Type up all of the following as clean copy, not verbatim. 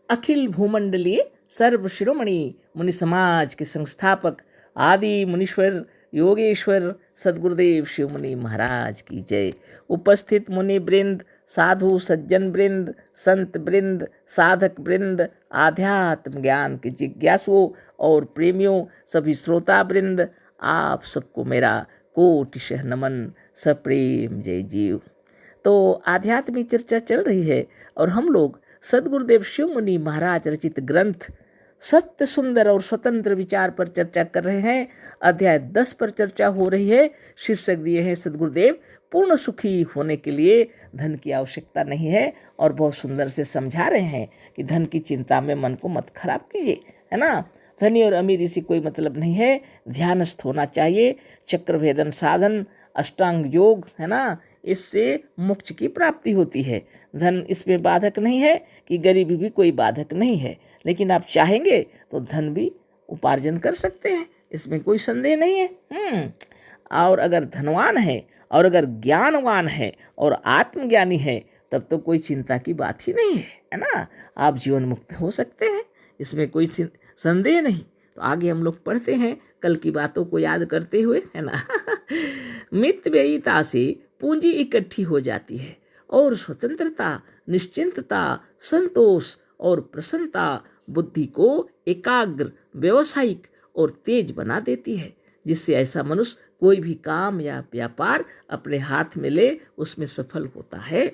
अखिल भूमंडलीय सर्व शिरोमणि मुनि समाज के संस्थापक आदि मुनीश्वर योगेश्वर सदगुरुदेव शिव मुनि महाराज की जय। उपस्थित मुनि वृंद, साधु सज्जन वृंद, संत वृंद, साधक वृंद, आध्यात्म ज्ञान के जिज्ञासुओं और प्रेमियों, सभी श्रोता वृंद, आप सबको मेरा कोटिशः नमन, सप्रेम जय जीव। तो आध्यात्मिक चर्चा चल रही है और हम लोग सदगुरुदेव शिव मुनि महाराज रचित ग्रंथ सत्य सुंदर और स्वतंत्र विचार पर चर्चा कर रहे हैं। अध्याय 10 पर चर्चा हो रही है। शीर्षक दिए हैं सदगुरुदेव, पूर्ण सुखी होने के लिए धन की आवश्यकता नहीं है, और बहुत सुंदर से समझा रहे हैं कि धन की चिंता में मन को मत खराब कीजिए, है ना। धनी और अमीरी से कोई मतलब नहीं है, ध्यानस्थ होना चाहिए। चक्रभेदन साधन, अष्टांग योग, है ना, इससे मोक्ष की प्राप्ति होती है। धन इसमें बाधक नहीं है कि गरीबी भी कोई बाधक नहीं है, लेकिन आप चाहेंगे तो धन भी उपार्जन कर सकते हैं, इसमें कोई संदेह नहीं है। और अगर धनवान है और अगर ज्ञानवान है और आत्मज्ञानी है, तब तो कोई चिंता की बात ही नहीं है ना। आप जीवन मुक्त हो सकते हैं, इसमें कोई संदेह नहीं। तो आगे हम लोग पढ़ते हैं कल की बातों को याद करते हुए, है ना। मितव्ययिता से पूंजी इकट्ठी हो जाती है और स्वतंत्रता, निश्चिंतता, संतोष और प्रसन्नता बुद्धि को एकाग्र, व्यवसायिक और तेज बना देती है, जिससे ऐसा मनुष्य कोई भी काम या व्यापार अपने हाथ में ले उसमें सफल होता है।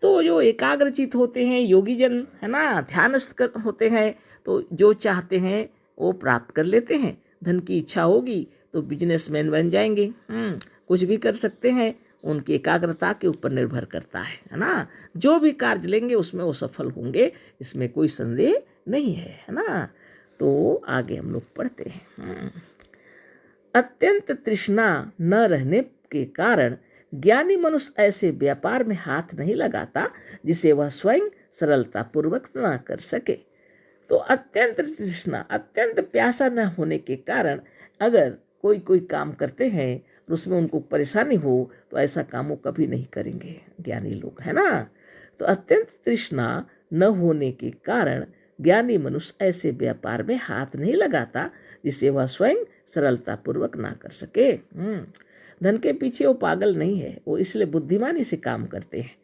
तो जो एकाग्रचित होते हैं योगी जन, है ना, ध्यानस्थ होते हैं, तो जो चाहते हैं वो प्राप्त कर लेते हैं। धन की इच्छा होगी तो बिजनेसमैन बन जाएंगे, कुछ भी कर सकते हैं। उनकी एकाग्रता के ऊपर निर्भर करता है ना। जो भी कार्य लेंगे उसमें वो सफल होंगे, इसमें कोई संदेह नहीं है ना। तो आगे हम लोग पढ़ते हैं। अत्यंत तृष्णा न रहने के कारण ज्ञानी मनुष्य ऐसे व्यापार में हाथ नहीं लगाता जिसे वह स्वयं सरलता पूर्वक न कर सके। तो अत्यंत तृष्णा, अत्यंत प्यासा न होने के कारण अगर कोई काम करते हैं और उसमें उनको परेशानी हो तो ऐसा काम वो कभी नहीं करेंगे ज्ञानी लोग, है ना। तो अत्यंत तृष्णा न होने के कारण ज्ञानी मनुष्य ऐसे व्यापार में हाथ नहीं लगाता जिसे वह स्वयं सरलता पूर्वक ना कर सके। धन के पीछे वो पागल नहीं है, वो इसलिए बुद्धिमानी से काम करते हैं।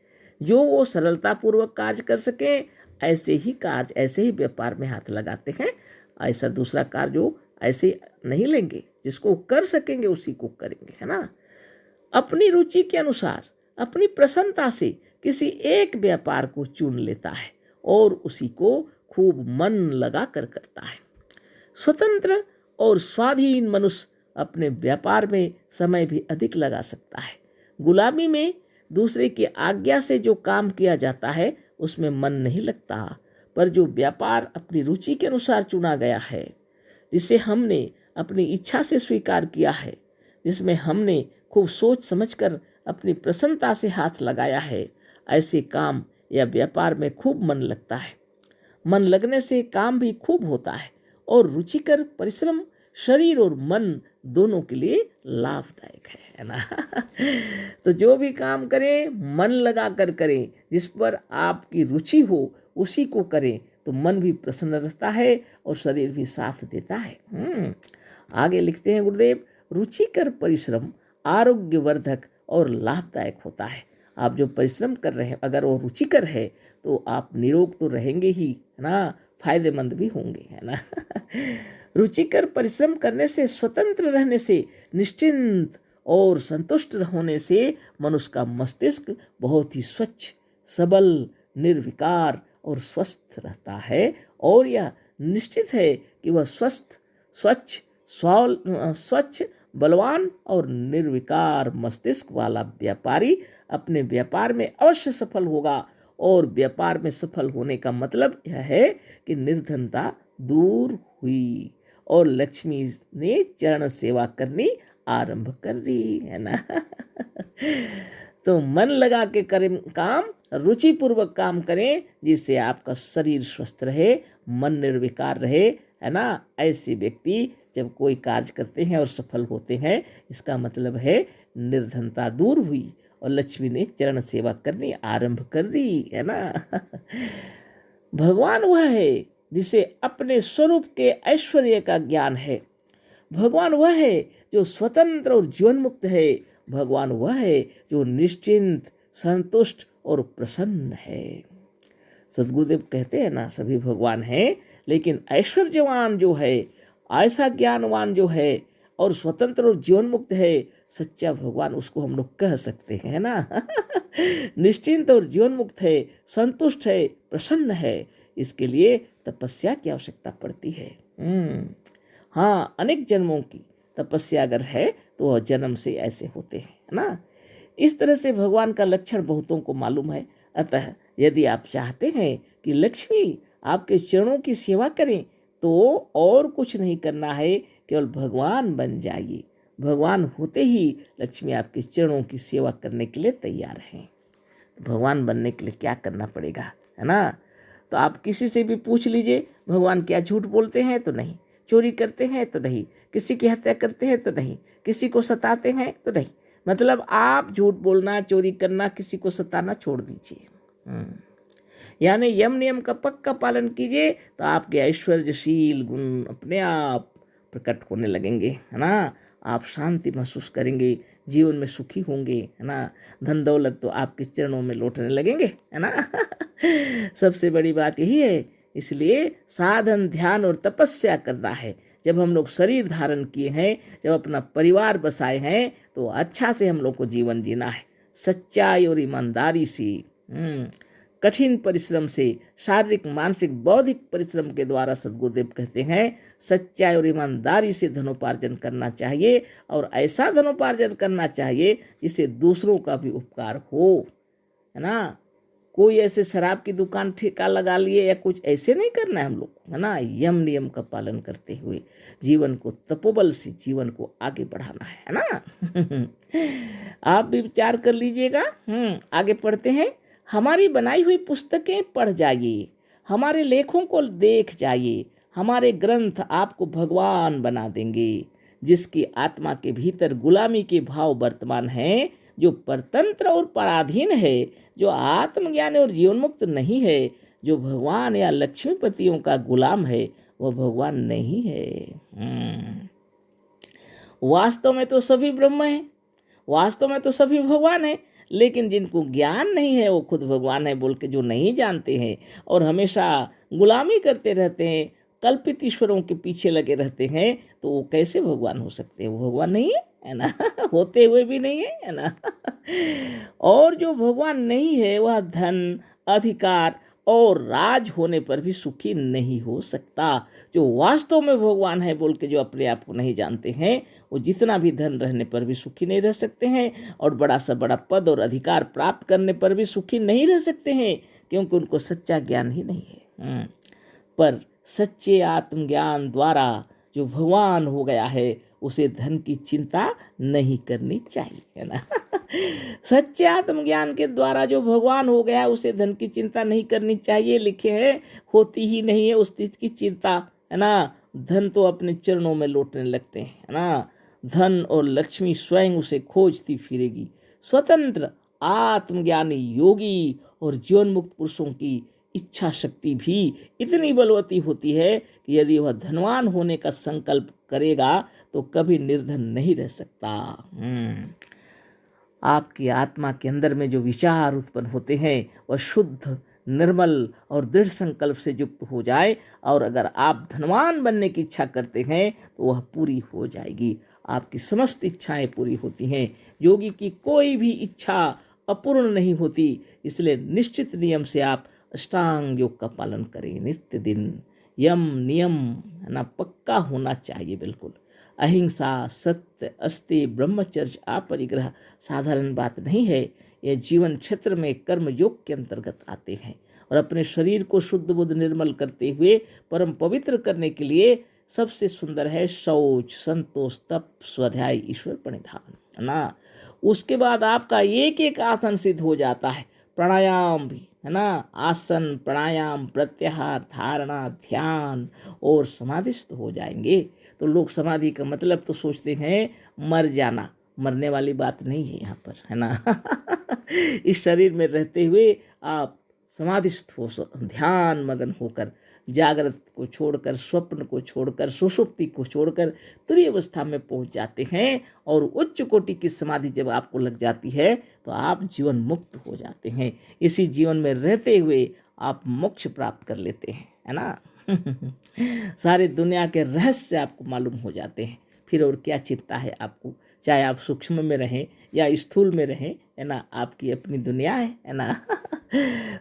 जो वो सरलता पूर्वक कार्य कर सके ऐसे ही कार्य, ऐसे ही व्यापार में हाथ लगाते हैं। ऐसा दूसरा कार्य जो ऐसे नहीं लेंगे, जिसको कर सकेंगे उसी को करेंगे, है ना। अपनी रुचि के अनुसार अपनी प्रसन्नता से किसी एक व्यापार को चुन लेता है और उसी को खूब मन लगा कर करता है। स्वतंत्र और स्वाधीन मनुष्य अपने व्यापार में समय भी अधिक लगा सकता है। गुलामी में दूसरे की आज्ञा से जो काम किया जाता है उसमें मन नहीं लगता, पर जो व्यापार अपनी रुचि के अनुसार चुना गया है, जिसे हमने अपनी इच्छा से स्वीकार किया है, जिसमें हमने खूब सोच समझकर अपनी प्रसन्नता से हाथ लगाया है, ऐसे काम या व्यापार में खूब मन लगता है। मन लगने से काम भी खूब होता है और रुचिकर परिश्रम शरीर और मन दोनों के लिए लाभदायक है ना। तो जो भी काम करें मन लगा कर करें, जिस पर आपकी रुचि हो उसी को करें, तो मन भी प्रसन्न रहता है और शरीर भी साथ देता है। आगे लिखते हैं गुरुदेव, रुचिकर परिश्रम आरोग्यवर्धक और लाभदायक होता है। आप जो परिश्रम कर रहे हैं अगर वो रुचिकर है तो आप निरोग तो रहेंगे ही, है ना, फायदेमंद भी होंगे, है ना। रुचिकर परिश्रम करने से, स्वतंत्र रहने से, निश्चिंत और संतुष्ट होने से मनुष्य का मस्तिष्क बहुत ही स्वच्छ, सबल, निर्विकार और स्वस्थ रहता है। और यह निश्चित है कि वह स्वस्थ, स्वच्छ, बलवान और निर्विकार मस्तिष्क वाला व्यापारी अपने व्यापार में अवश्य सफल होगा। और व्यापार में सफल होने का मतलब यह है कि निर्धनता दूर हुई और लक्ष्मी ने चरण सेवा करनी आरंभ कर दी, है ना। तो मन लगा के करें काम, रुचिपूर्वक काम करें, जिससे आपका शरीर स्वस्थ रहे, मन निर्विकार रहे, है ना। ऐसे व्यक्ति जब कोई कार्य करते हैं और सफल होते हैं, इसका मतलब है निर्धनता दूर हुई और लक्ष्मी ने चरण सेवा करनी आरंभ कर दी, है ना। भगवान वह है जिसे अपने स्वरूप के ऐश्वर्य का ज्ञान है। भगवान वह है जो स्वतंत्र और जीवन मुक्त है। भगवान वह है जो निश्चिंत, संतुष्ट और प्रसन्न है। सदगुरुदेव कहते हैं ना, सभी भगवान हैं, लेकिन ऐश्वर्यवान जो है, ऐसा ज्ञानवान जो है और स्वतंत्र और जीवन मुक्त है, सच्चा भगवान उसको हम लोग कह सकते हैं ना। निश्चिंत और जीवन मुक्त है, संतुष्ट है, प्रसन्न है। इसके लिए तपस्या की आवश्यकता पड़ती है। हाँ, अनेक जन्मों की तपस्या अगर है तो वह जन्म से ऐसे होते हैं ना। इस तरह से भगवान का लक्षण बहुतों को मालूम है। अतः यदि आप चाहते हैं कि लक्ष्मी आपके चरणों की सेवा करें तो और कुछ नहीं करना है, केवल भगवान बन जाइए। भगवान होते ही लक्ष्मी आपके चरणों की सेवा करने के लिए तैयार हैं। भगवान बनने के लिए क्या करना पड़ेगा, है ना। तो आप किसी से भी पूछ लीजिए, भगवान क्या झूठ बोलते हैं तो नहीं, चोरी करते हैं तो नहीं, किसी की हत्या करते हैं तो नहीं, किसी को सताते हैं तो नहीं। मतलब आप झूठ बोलना, चोरी करना, किसी को सताना छोड़ दीजिए। यानी यम नियम का पक्का पालन कीजिए तो आपके ऐश्वर्यशील गुण अपने आप प्रकट होने लगेंगे, है ना। आप शांति महसूस करेंगे, जीवन में सुखी होंगे, है ना। धन दौलत तो आपके चरणों में लौटने लगेंगे, है ना। सबसे बड़ी बात यही है। इसलिए साधन, ध्यान और तपस्या करना है। जब हम लोग शरीर धारण किए हैं, जब अपना परिवार बसाए हैं, तो अच्छा से हम लोग को जीवन जीना है, सच्चाई और ईमानदारी से, कठिन परिश्रम से, शारीरिक, मानसिक, बौद्धिक परिश्रम के द्वारा। सद्गुरुदेव कहते हैं सच्चाई और ईमानदारी से धनोपार्जन करना चाहिए, और ऐसा धनोपार्जन करना चाहिए जिससे दूसरों का भी उपकार हो, है ना। कोई ऐसे शराब की दुकान ठेका लगा लिए या कुछ ऐसे नहीं करना है हम लोग, है ना। यम नियम का पालन करते हुए जीवन को तपोबल से जीवन को आगे बढ़ाना है ना। आप भी विचार कर लीजिएगा। आगे पढ़ते हैं। हमारी बनाई हुई पुस्तकें पढ़ जाइए, हमारे लेखों को देख जाइए। हमारे ग्रंथ आपको भगवान बना देंगे। जिसकी आत्मा के भीतर गुलामी के भाव वर्तमान हैं, जो परतंत्र और पराधीन है, जो आत्मज्ञानी और जीवन मुक्त नहीं है, जो भगवान या लक्ष्मीपतियों का गुलाम है, वह भगवान नहीं है। वास्तव में तो सभी ब्रह्म हैं, वास्तव में तो सभी भगवान हैं, लेकिन जिनको ज्ञान नहीं है वो खुद भगवान है बोल के जो नहीं जानते हैं और हमेशा गुलामी करते रहते हैं, कल्पित ईश्वरों के पीछे लगे रहते हैं, तो वो कैसे भगवान हो सकते हैं। वो भगवान नहीं है ना। होते हुए भी नहीं है ना। और जो भगवान नहीं है वह धन, अधिकार और राज होने पर भी सुखी नहीं हो सकता। जो वास्तव में भगवान है बोल के जो अपने आप को नहीं जानते हैं, वो जितना भी धन रहने पर भी सुखी नहीं रह सकते हैं, और बड़ा सा बड़ा पद और अधिकार प्राप्त करने पर भी सुखी नहीं रह सकते हैं, क्योंकि उनको सच्चा ज्ञान ही नहीं है। पर सच्चे आत्मज्ञान द्वारा जो भगवान हो गया है, उसे धन की चिंता नहीं करनी चाहिए, है ना। सच्चे आत्मज्ञान के द्वारा जो भगवान हो गया उसे धन की चिंता नहीं करनी चाहिए। लिखे हैं होती ही नहीं है उस चीज की चिंता, है ना। धन तो अपने चरणों में लौटने लगते हैं, है ना। धन और लक्ष्मी स्वयं उसे खोजती फिरेगी। स्वतंत्र, आत्मज्ञानी, योगी और जीवन मुक्त पुरुषों की इच्छा शक्ति भी इतनी बलवती होती है कि यदि वह धनवान होने का संकल्प करेगा तो कभी निर्धन नहीं रह सकता। आपकी आत्मा के अंदर में जो विचार उत्पन्न होते हैं वह शुद्ध, निर्मल और दृढ़ संकल्प से युक्त हो जाए, और अगर आप धनवान बनने की इच्छा करते हैं तो वह पूरी हो जाएगी। आपकी समस्त इच्छाएं पूरी होती हैं। योगी की कोई भी इच्छा अपूर्ण नहीं होती। इसलिए निश्चित नियम से आप अष्टांग योग का पालन करें। नित्य दिन यम नियम, है ना, पक्का होना चाहिए बिल्कुल। अहिंसा, सत्य, अस्ति, ब्रह्मचर्य, अपरिग्रह साधारण बात नहीं है। यह जीवन क्षेत्र में कर्म योग के अंतर्गत आते हैं, और अपने शरीर को शुद्ध बुद्ध निर्मल करते हुए परम पवित्र करने के लिए सबसे सुंदर है शौच, संतोष, तप, स्वाध्याय, ईश्वर प्रणिधान, है ना। उसके बाद आपका एक एक आसन सिद्ध हो जाता है। प्राणायाम भी, है ना। आसन, प्राणायाम, प्रत्याहार, धारणा, ध्यान और समाधिस्थ हो जाएंगे। तो लोग समाधि का मतलब तो सोचते हैं मर जाना। मरने वाली बात नहीं है यहाँ पर, है ना। इस शरीर में रहते हुए आप समाधिस्थ हो, ध्यान मगन होकर, जागृत को छोड़कर, स्वप्न को छोड़कर, सुषुप्ति को छोड़कर तुरीय अवस्था में पहुंच जाते हैं। और उच्च कोटि की समाधि जब आपको लग जाती है तो आप जीवन मुक्त हो जाते हैं। इसी जीवन में रहते हुए आप मोक्ष प्राप्त कर लेते हैं, है ना। सारे दुनिया के रहस्य आपको मालूम हो जाते हैं। फिर और क्या चिंता है आपको, चाहे आप सूक्ष्म में रहें या स्थूल में रहें, है ना, आपकी अपनी दुनिया है ना।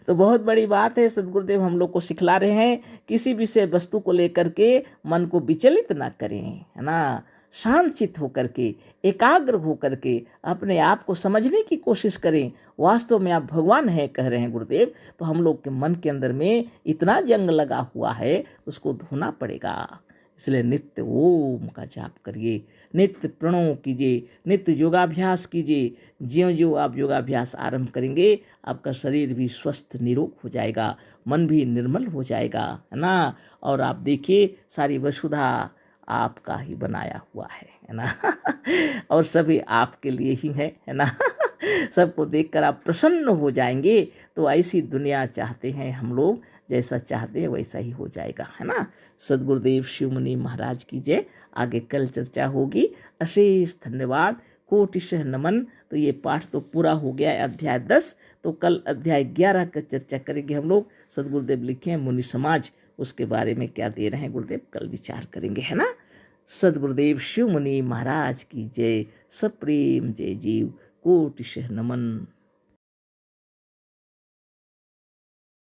तो बहुत बड़ी बात है, सदगुरुदेव हम लोग को सिखला रहे हैं, किसी विषय वस्तु को लेकर के मन को विचलित ना करें, है ना। शांत चित्त होकर के, एकाग्र होकर के अपने आप को समझने की कोशिश करें। वास्तव में आप भगवान हैं कह रहे हैं गुरुदेव, तो हम लोग के मन के अंदर में इतना जंग लगा हुआ है, उसको धोना पड़ेगा। इसलिए नित्य ओम का जाप करिए, नित्य प्रणव कीजिए, नित्य योगाभ्यास कीजिए। ज्यों ज्यों आप योगाभ्यास आरंभ करेंगे, आपका शरीर भी स्वस्थ निरोग हो जाएगा, मन भी निर्मल हो जाएगा, है ना। और आप देखिए, सारी वसुधा आपका ही बनाया हुआ है ना। और सभी आपके लिए ही है ना। सबको देखकर आप प्रसन्न हो जाएंगे। तो ऐसी दुनिया चाहते हैं हम लोग, जैसा चाहते हैं वैसा ही हो जाएगा, है ना। सदगुरुदेव शिवमुनि महाराज की जय। आगे कल चर्चा होगी। अशेष धन्यवाद, कोटिशः नमन। तो ये पाठ तो पूरा हो गया है, अध्याय 10। तो कल अध्याय 11 का चर्चा करेंगे हम लोग। सदगुरुदेव लिखे हैं मुनि समाज, उसके बारे में क्या दे रहे हैं गुरुदेव, कल विचार करेंगे, है ना। सदगुरुदेव शिव मुनि महाराज की जय। सप्रेम जय जीव, कोटिशः नमन।